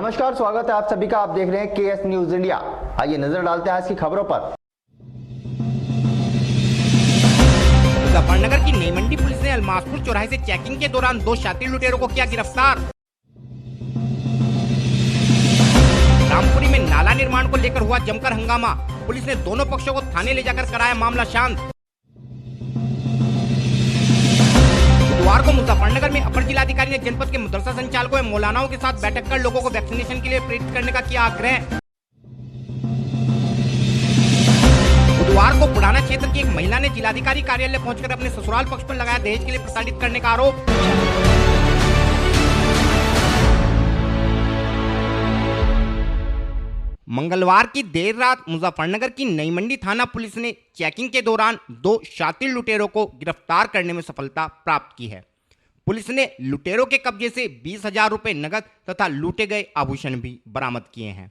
नमस्कार, स्वागत है आप सभी का। आप देख रहे हैं केएस न्यूज इंडिया। आइए नजर डालते हैं आज की खबरों पर। मुजफ्फरनगर की नई मंडी पुलिस ने अलमासपुर चौराहे से चेकिंग के दौरान 2 शातिर लुटेरों को किया गिरफ्तार। रामपुरी में नाला निर्माण को लेकर हुआ जमकर हंगामा, पुलिस ने दोनों पक्षों को थाने ले जाकर कराया मामला शांत। बुधवार को मुजफ्फरनगर में अपर जिलाधिकारी ने जनपद के मदरसा संचालकों एवं मौलानाओं के साथ बैठक कर लोगों को वैक्सीनेशन के लिए प्रेरित करने का किया आग्रह। बुधवार को बुढ़ाना क्षेत्र की एक महिला ने जिलाधिकारी कार्यालय पहुंचकर अपने ससुराल पक्ष पर लगाया दहेज के लिए प्रताड़ित करने का आरोप। मंगलवार की देर रात मुजफ्फरनगर की नई मंडी थाना पुलिस ने चेकिंग के दौरान 2 शातिर लुटेरों को गिरफ्तार करने में सफलता प्राप्त की है। पुलिस ने लुटेरों के कब्जे से 20,000 रुपए नकद तथा लूटे गए आभूषण भी बरामद किए हैं।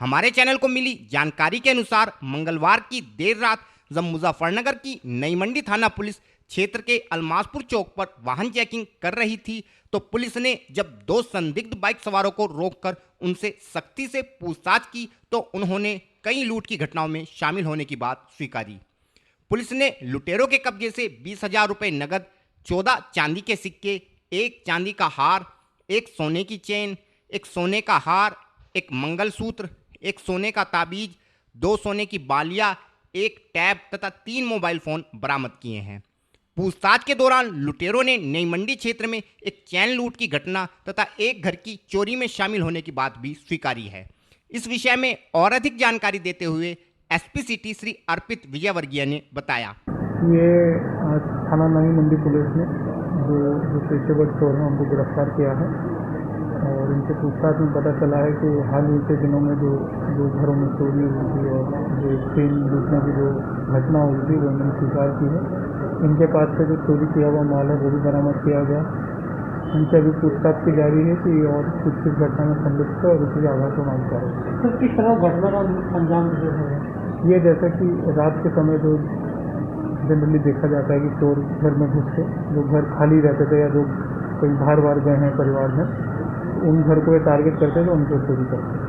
हमारे चैनल को मिली जानकारी के अनुसार मंगलवार की देर रात जब मुजफ्फरनगर की नई मंडी थाना पुलिस क्षेत्र के अलमासपुर चौक पर वाहन चेकिंग कर रही थी तो पुलिस ने जब 2 संदिग्ध बाइक सवारों को रोककर उनसे सख्ती से पूछताछ की तो उन्होंने कई लूट की घटनाओं में शामिल होने की बात स्वीकारी। पुलिस ने लुटेरों के कब्जे से 20,000 रुपए नगद, 14 चांदी के सिक्के, 1 चांदी का हार, 1 सोने की चेन, 1 सोने का हार, 1 मंगलसूत्र, 1 सोने का ताबीज, 2 सोने की बालियां, 1 टैब तथा 3 मोबाइल फोन बरामद किए हैं। पूछताछ के दौरान लुटेरों ने नई मंडी क्षेत्र में एक चैन लूट की घटना तथा एक घर की चोरी में शामिल होने की बात भी स्वीकारी है। इस विषय में और अधिक जानकारी देते हुए एसपी सिटी श्री अर्पित विजयवर्गीय ने बताया। ये थाना नई मंडी पुलिस ने जो पेशेवर चोर हैं उनको गिरफ्तार किया है और इनसे पूछताछ में पता चला है कि हाल ही के दिनों में जो घरों में चोरी हुई थी और जो चेन लूटने की जो घटना हुई थी वो इन्होंने स्वीकार की है। इनके पास से जो चोरी किया हुआ माल है वो भी बरामद किया गया। इनसे अभी पूछताछ की जारी है कि और कुछ घटना में संलिप्त है और उसी आधार पर मांग कर रहे हैं। तो किस तरह घटना का अंजाम दिया है? ये जैसा कि रात के समय जो जनरली देखा जाता है कि चोर घर में घुस के जो घर खाली रहते थे या जो कहीं बाहर गए हैं परिवार में, उन घर को ये टारगेट करते थे, उनको चोरी करते थे।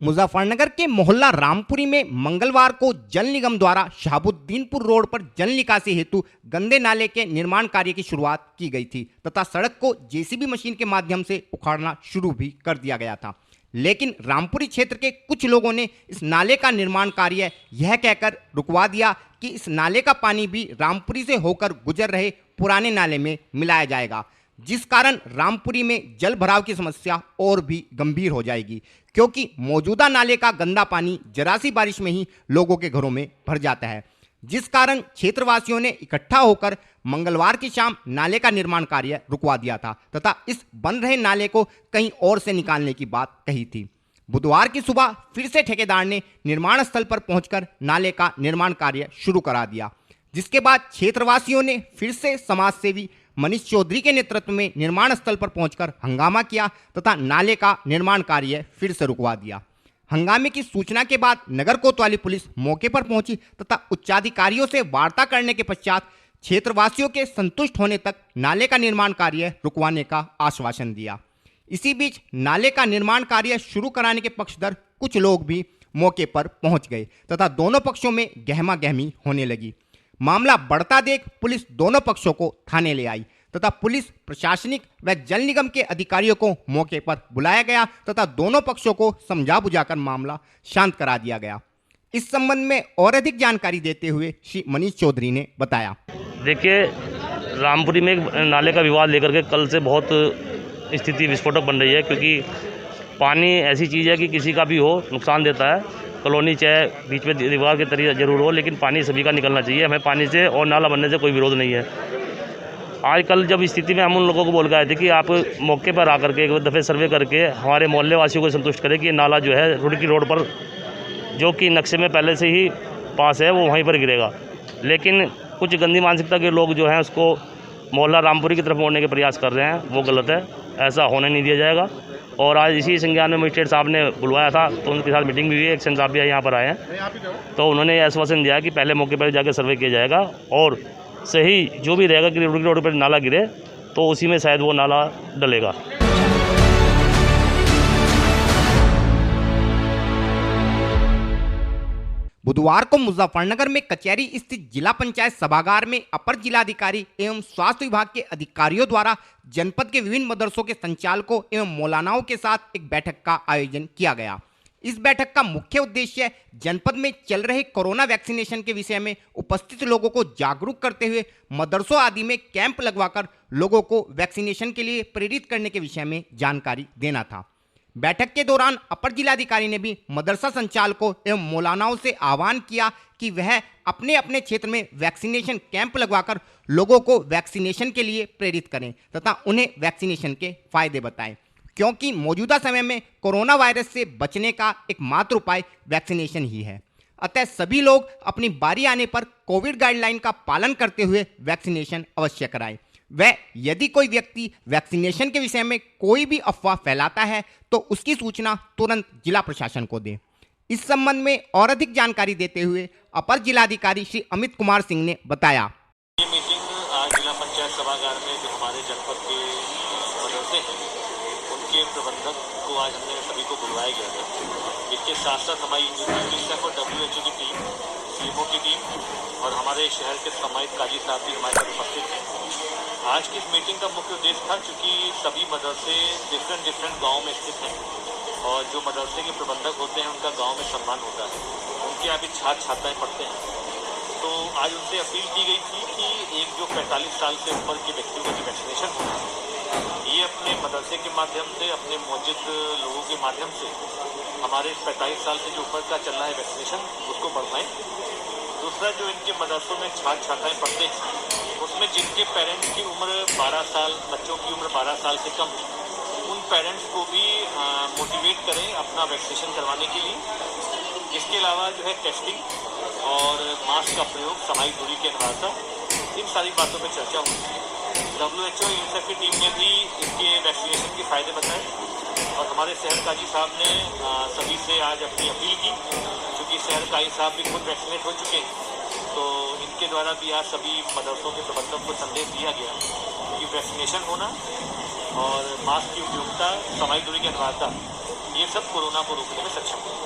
मुजफ्फरनगर के मोहल्ला रामपुरी में मंगलवार को जल निगम द्वारा शहाबुद्दीनपुर रोड पर जल निकासी हेतु गंदे नाले के निर्माण कार्य की शुरुआत की गई थी तथा सड़क को जेसीबी मशीन के माध्यम से उखाड़ना शुरू भी कर दिया गया था। लेकिन रामपुरी क्षेत्र के कुछ लोगों ने इस नाले का निर्माण कार्य यह कहकर रुकवा दिया कि इस नाले का पानी भी रामपुरी से होकर गुजर रहे पुराने नाले में मिलाया जाएगा, जिस कारण रामपुरी में जल भराव की समस्या और भी गंभीर हो जाएगी, क्योंकि मौजूदा नाले का गंदा पानी जरा सी बारिश में ही लोगों के घरों में भर जाता है, जिस कारण क्षेत्रवासियों ने इकट्ठा होकर मंगलवार की शाम नाले का निर्माण कार्य रुकवा दिया था तथा इस बन रहे नाले को कहीं और से निकालने की बात कही थी। बुधवार की सुबह फिर से ठेकेदार ने निर्माण स्थल पर पहुंचकर नाले का निर्माण कार्य शुरू करा दिया, जिसके बाद क्षेत्रवासियों ने फिर से समाज सेवी मनीष चौधरी के नेतृत्व में निर्माण स्थल पर पहुंचकर हंगामा किया तथा नाले का निर्माण कार्य फिर से रुकवा दिया। हंगामे की सूचना के बाद नगर कोतवाली पुलिस मौके पर पहुंची तथा उच्चाधिकारियों से वार्ता करने के पश्चात क्षेत्रवासियों के संतुष्ट होने तक नाले का निर्माण कार्य रुकवाने का आश्वासन दिया। इसी बीच नाले का निर्माण कार्य शुरू कराने के पक्षधर कुछ लोग भी मौके पर पहुंच गए तथा दोनों पक्षों में गहमा गहमी होने लगी। मामला बढ़ता देख पुलिस दोनों पक्षों को थाने ले आई तथा पुलिस प्रशासनिक व जल निगम के अधिकारियों को मौके पर बुलाया गया तथा दोनों पक्षों को समझा बुझाकर मामला शांत करा दिया गया। इस संबंध में और अधिक जानकारी देते हुए श्री मनीष चौधरी ने बताया। देखिए, रामपुरी में एक नाले का विवाद लेकर के कल से बहुत स्थिति विस्फोटक बन रही है, क्योंकि पानी ऐसी चीज़ है कि किसी का भी हो नुकसान देता है। कॉलोनी चाहे बीच में दीवार के तरीके जरूर हो, लेकिन पानी सभी का निकलना चाहिए। हमें पानी से और नाला बनने से कोई विरोध नहीं है। आजकल जब स्थिति में हम उन लोगों को बोल गए थे कि आप मौके पर आकर के एक दफ़े सर्वे करके हमारे मोहल्ले वासियों को संतुष्ट करें कि ये नाला जो है रुड़की रोड पर, जो कि नक्शे में पहले से ही पास है, वो वहीं पर गिरेगा। लेकिन कुछ गंदी मानसिकता के लोग जो हैं उसको मोहल्ला रामपुरी की तरफ मोड़ने के प्रयास कर रहे हैं, वो गलत है। ऐसा होने नहीं दिया जाएगा। और आज इसी संज्ञान में मजिस्ट्रेट साहब ने बुलवाया था तो उनके साथ मीटिंग भी हुई है। एक्शन साहब भी यहाँ पर आए हैं, तो उन्होंने आश्वासन दिया कि पहले मौके पर जाकर सर्वे किया जाएगा और से ही जो भी रहेगा कि रोड पर नाला गिरे तो उसी में शायद वो नाला डलेगा। बुधवार को मुजफ्फरनगर में कचहरी स्थित जिला पंचायत सभागार में अपर जिलाधिकारी एवं स्वास्थ्य विभाग के अधिकारियों द्वारा जनपद के विभिन्न मदरसों के संचालकों एवं मौलानाओं के साथ एक बैठक का आयोजन किया गया। इस बैठक का मुख्य उद्देश्य जनपद में चल रहे कोरोना वैक्सीनेशन के विषय में उपस्थित लोगों को जागरूक करते हुए मदरसों आदि में कैंप लगवाकर लोगों को वैक्सीनेशन के लिए प्रेरित करने के विषय में जानकारी देना था। बैठक के दौरान अपर जिलाधिकारी ने भी मदरसा संचालकों एवं मौलानाओं से आह्वान किया कि वह अपने अपने क्षेत्र में वैक्सीनेशन कैंप लगवाकर लोगों को वैक्सीनेशन के लिए प्रेरित करें तथा उन्हें वैक्सीनेशन के फायदे बताएं, क्योंकि मौजूदा समय में कोरोना वायरस से बचने का एकमात्र उपाय वैक्सीनेशन ही है। अतः सभी लोग अपनी बारी आने पर कोविड गाइडलाइन का पालन करते हुए वैक्सीनेशन अवश्य कराएं। वह यदि कोई व्यक्ति वैक्सीनेशन के विषय में कोई भी अफवाह फैलाता है तो उसकी सूचना तुरंत जिला प्रशासन को दें। इस संबंध में और अधिक जानकारी देते हुए अपर जिलाधिकारी श्री अमित कुमार सिंह ने बताया। ये मीटिंग आज जिला पंचायत सभागार में जो हमारे जनपद के मदरसे हैं उनके प्रबंधक को आज हमने सभी को बुलवाया गया था। इसके साथ साथ हमारी यूनिसेफ और WHO की टीम, सीएमओ की टीम और हमारे शहर के सम्मानित काजी साहब भी हमारे साथ उपस्थित हैं। आज की इस मीटिंग का मुख्य उद्देश्य था, क्योंकि सभी मदरसे डिफरेंट गाँव में स्थित हैं और जो मदरसे के प्रबंधक होते हैं उनका गांव में सम्मान होता है, उनके यहाँ भी छात्र छात्राएँ पढ़ते हैं। तो आज उनसे अपील की गई थी कि एक जो 45 साल से ऊपर के व्यक्तियों का जो वैक्सीनेशन होना है ये अपने मदरसे के माध्यम से, अपने मौजूद लोगों के माध्यम से हमारे 45 साल से जो ऊपर का चल रहा है वैक्सीनेशन उसको बढ़वाएं। दूसरा, जो इनके मदरसों में छात्र छात्राएँ पढ़ते हैं उसमें जिनके पेरेंट्स की उम्र 12 साल, बच्चों की उम्र 12 साल से कम है, उन पेरेंट्स को भी मोटिवेट करें अपना वैक्सीनेशन करवाने के लिए। इसके अलावा जो है टेस्टिंग और मास्क का प्रयोग, सामाजिक दूरी की अनिवार्यता, इन सारी बातों पर चर्चा हुई। WHO यूनिसेफ की टीम ने भी इसके वैक्सीनेशन के फ़ायदे बताए और हमारे शहर काजी साहब ने सभी से आज अपनी अपील की, क्योंकि शहर काजी साहब भी खुद वैक्सीनेट हो चुके हैं, तो इनके द्वारा भी आज सभी मदरसों के प्रबंधक को संदेश दिया गया कि वैक्सीनेशन होना और मास्क की उपयोगिता, सामाजिक दूरी की अनिवार्यता, ये सब कोरोना को रोकने में सक्षम है।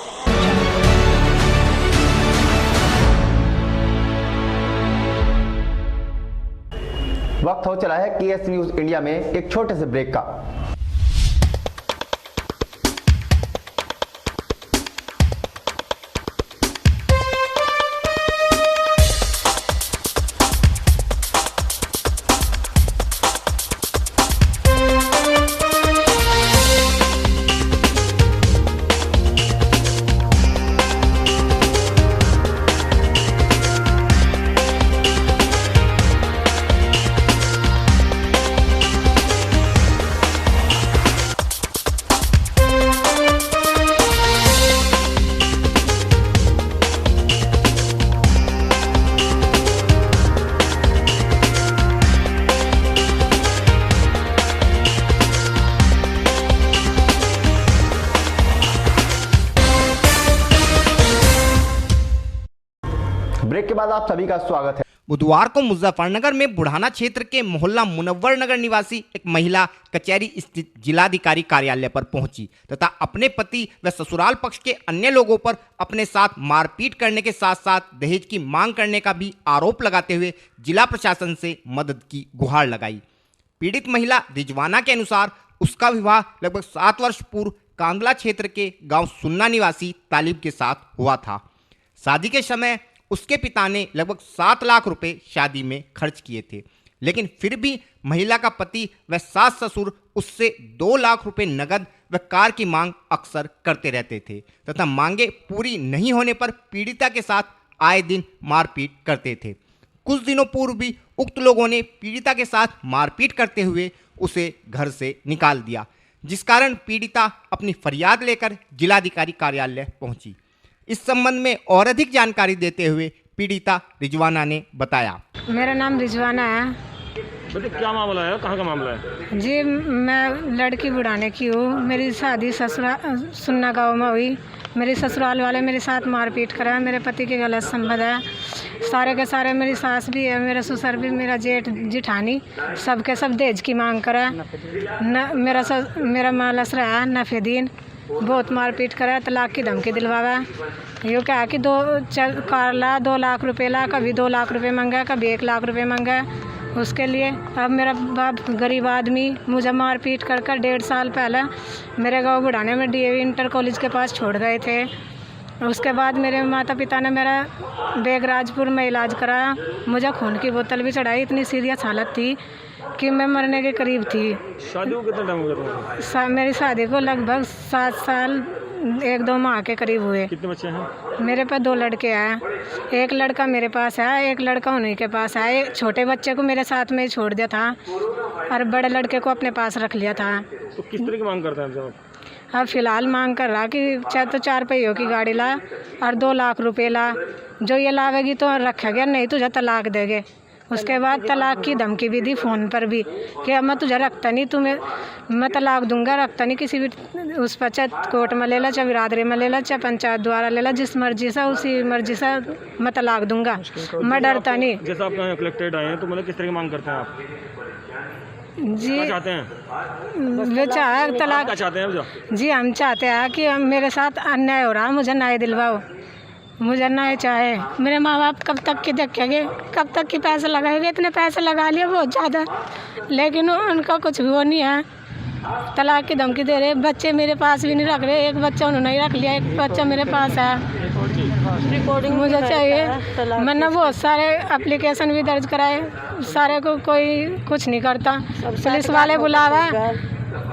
वक्त हो चला है KS न्यूज इंडिया में एक छोटे से ब्रेक का। ब्रेक के बाद आप सभी का स्वागत है। बुधवार को मुजफ्फरनगर में बुढ़ाना क्षेत्र के मोहल्ला मुनव्वर नगर निवासी एक महिला कचहरी स्थित जिलाधिकारी कार्यालय पर पहुंची तथा अपने पति व ससुराल पक्ष के अन्य लोगों पर अपने साथ मारपीट करने के साथ साथ दहेज की मांग करने का भी आरोप लगाते हुए जिला प्रशासन से मदद की गुहार लगाई। पीड़ित महिला रिजवाना के अनुसार उसका विवाह लगभग 7 वर्ष पूर्व कांदला क्षेत्र के गांव सुन्ना निवासी तालिब के साथ हुआ था। शादी के समय उसके पिता ने लगभग 7 लाख रुपए शादी में खर्च किए थे, लेकिन फिर भी महिला का पति व सास ससुर उससे 2 लाख रुपए नगद व कार की मांग अक्सर करते रहते थे तथा मांगे पूरी नहीं होने पर पीड़िता के साथ आए दिन मारपीट करते थे। कुछ दिनों पूर्व भी उक्त लोगों ने पीड़िता के साथ मारपीट करते हुए उसे घर से निकाल दिया, जिस कारण पीड़िता अपनी फरियाद लेकर जिलाधिकारी कार्यालय पहुंची। इस संबंध में और अधिक जानकारी देते हुए पीड़िता रिजवाना ने बताया। मेरा नाम रिजवाना है। बेटे क्या मामला है, कहाँ का मामला है? जी, मैं लड़की बुढ़ाने की हूँ। मेरी शादी सुन्ना गांव में हुई। मेरे ससुराल वाले मेरे साथ मारपीट करा। मेरे पति के गलत संबंध है। सारे के सारे, मेरी सास भी है, मेरा ससुर भी, मेरा जेठ जेठानी, सबके सब दहेज की मांग करा। न मेरा मालस रहा नफेदीन, बहुत मारपीट करा, तलाक की धमकी दिलवावा। यूँ कहा कि 2 लाख रुपए ला, कभी 2 लाख रुपए मांगा, कभी 1 लाख रुपए मांगा उसके लिए। अब मेरा बाप गरीब आदमी मुझे मारपीट कर 1.5 साल पहले मेरे गांव बुढ़ाने में DAV इंटर कॉलेज के पास छोड़ गए थे। उसके बाद मेरे माता पिता ने मेरा बेगराजपुर में इलाज कराया, मुझे खून की बोतल भी चढ़ाई। इतनी सीरियस हालत थी कि मैं मरने के करीब थी। शादी को कितना टाइम हो गया? मेरी शादी को लगभग 7 साल 1-2 माह के करीब हुए। कितने बच्चे हैं? मेरे पास 2 लड़के हैं, एक लड़का मेरे पास है, एक लड़का उन्हीं के पास है। छोटे बच्चे को मेरे साथ में ही छोड़ दिया था और बड़े लड़के को अपने पास रख लिया था। तो किस तरह की मांग करते हैं आप? अब फ़िलहाल मांग कर रहा कि चाहे तो 4 पहियों की गाड़ी ला और 2 लाख रुपए ला, जो ये लावेगी तो रखेगा, नहीं तुझे तलाक देंगे। उसके बाद तलाक की धमकी भी दी फ़ोन पर भी कि अब मैं तुझे रखता नहीं, मैं तलाक दूंगा, रखता नहीं किसी भी उस पर, चाहे कोर्ट में ले ला, चाहे बिरादरी में ले ला, चाहे पंचायत द्वारा ले ला, जिस मर्जी से उसी मर्जी से मैं तलाक दूंगा, मैं डरता नहीं। जैसे आप यहाँ कलेक्टेड आए हैं तो मतलब किस तरह की मांग करते हैं आप? जी क्या चाहते हैं? वे चाहे तलाक। क्या चाहते हैं? जी हम चाहते हैं कि मेरे साथ अन्याय हो रहा, मुझे न्याय दिलवाओ, मुझे न्याय चाहे। मेरे माँ बाप कब तक के देखेंगे, कब तक के पैसे लगाएंगे? इतने पैसे लगा लिए बहुत ज़्यादा, लेकिन उनका कुछ भी वो नहीं है। तलाक की धमकी दे रहे, बच्चे मेरे पास भी नहीं रख रहे। एक बच्चा उन्होंने ही रख लिया, एक बच्चा मेरे पास है। रिकॉर्डिंग मुझे चाहिए। मैंने बहुत सारे एप्लीकेशन भी दर्ज कराए, सारे को कोई कुछ नहीं करता। पुलिस वाले बुलावा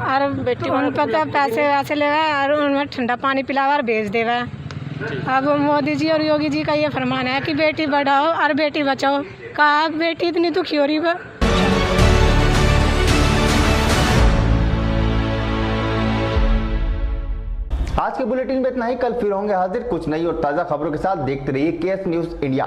और उन पर पैसे वैसे ले और उनमें ठंडा पानी पिलावा और भेज देवा। अब मोदी जी और योगी जी का ये फरमान है कि बेटी बढ़ाओ और बेटी बचाओ। कहा बेटी इतनी दुखी हो रही है। आज के बुलेटिन में इतना ही। कल फिर होंगे हाजिर कुछ नई और ताज़ा खबरों के साथ। देखते रहिए KS न्यूज़ इंडिया।